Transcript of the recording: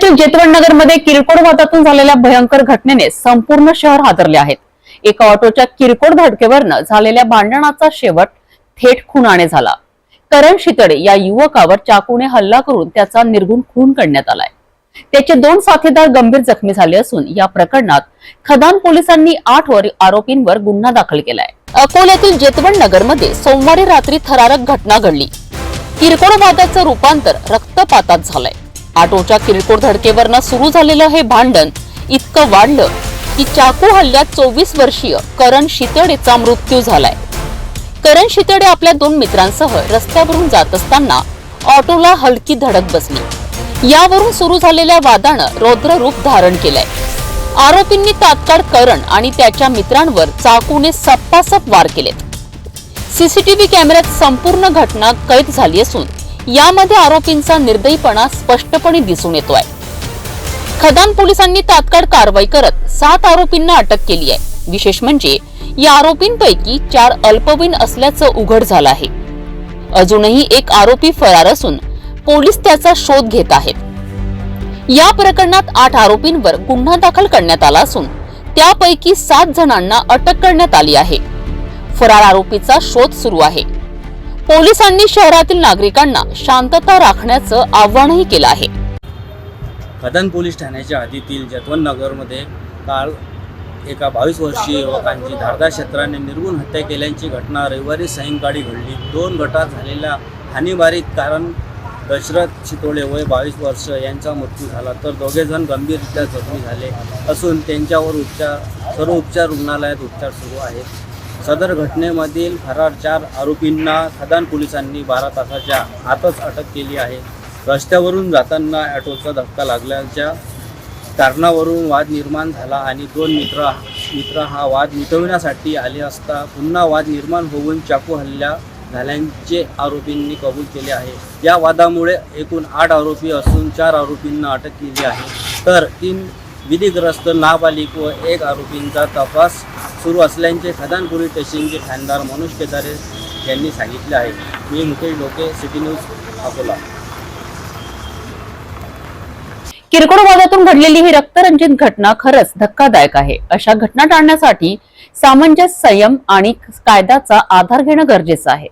येथील जेतवण नगरमध्ये किरकोळ वादातून झालेल्या भयंकर घटनेने संपूर्ण शहर हादरले आहेत। एका ऑटोच्या किरकोळ धडकेवरनं झालेल्या भांडणाचा शेवट थेट खुनाने झाला। करण शितडे या युवकावर चाकूने हल्ला करून त्याचा निर्घृण खून करण्यात आलाय। त्याचे 2 साथीदार गंभीर जखमी झाले असून या प्रकरणात खदान पोलिसांनी 8 आरोपींवर गुन्हा दाखल केलाय। अकोल्यातील जेतवण नगरमध्ये सोमवारी रात्री थरारक घटना घडली। किरकोळ वादाचं रूपांतर रक्तपातात झालंय। ऑटोच्या किरकोळ धडकेवरनं सुरू झालेलं हे भांडण इतकं वाढलं की चाकू हल्ल्यात 24 वर्षीय करण शितडेचा मृत्यू झालाय। करण शितडे आपल्या 2 मित्रांसह रस्त्यावरून जात असताना ऑटोला हलकी धडक बसली। यावरून सुरू झालेल्या वादानं रौद्र रूप धारण केलंय। आरोपींनी तात्काळ करण आणि त्याच्या मित्रांवर चाकूने सपासप वार केलेत। सीसीटीव्ही कॅमेऱ्यात संपूर्ण घटना कैद झाली असून यामध्ये आरोपींचा निर्दयीपणा स्पष्टपणे दिसून येतोय। खदान पोलिसांनी तात्काळ कारवाई करत 7 आरोपींना अटक केली आहे। विशेष म्हणजे या आरोपींपैकी 4 अल्पवयीन असल्याचं उघड झालं आहे। अजूनही एक आरोपी फरार असून पोलीस त्याचा शोध घेत आहेत। या प्रकरणात 8 आरोपींवर गुन्हा दाखल करण्यात आला असून त्यापैकी 7 जणांना अटक करण्यात आली आहे। फरार आरोपीचा शोध सुरू आहे। पोलिसांनी शहरातील नागरिकांना शांतता राखण्याचं आवाहनही केलं आहे। खदान पोलीस ठाण्याच्या हद्दीतील जेतवण नगरमध्ये काल एका 22 वर्षीय युवकांची धारदार शस्त्राने निर्घृण हत्या केल्याची घटना रविवारी सायंकाळी घडली। 2 गटात झालेल्या हानीबारीत कारण दशरथ शितोळे वय 22 वर्ष यांचा मृत्यू झाला, तर 2 जण गंभीररित्या जखमी झाले असून त्यांच्यावर सर्व उपचार रुग्णालयात उपचार सुरू आहेत। सदर घटनेमधील फरार 4 आरोपींना खदान पोलिसांनी 12 तासाच्या आतच अटक केली आहे। रस्त्यावरून जाताना ऑटोचा धक्का लागल्याच्या कारणावरून वाद निर्माण झाला आणि 2 मित्र हा वाद मिटवण्यासाठी आले असता पुन्हा वाद निर्माण होऊन चाकू हल्ला झाल्याचे आरोपींनी कबूल केले आहे। या वादामुळे एकूण 8 आरोपी असून 4 आरोपींना अटक केली आहे, तर 3 विधिग्रस्त नाबालिग व 1 आरोपींचा तपास सुरू असल्याचे खदान पोलीस स्टेशनचे ठाणेदार मनोज केदारे यांनी सांगितले आहे। मी मुकेश लोके, सिटी न्यूज, अकोला। किरकोळ वादातून घडलेली ही रक्तरंजित घटना खरंच धक्कादायक आहे। अशा घटना टाळण्यासाठी सामंजस्य, संयम आणि कायद्याचा आधार घेणं गरजेचं आहे।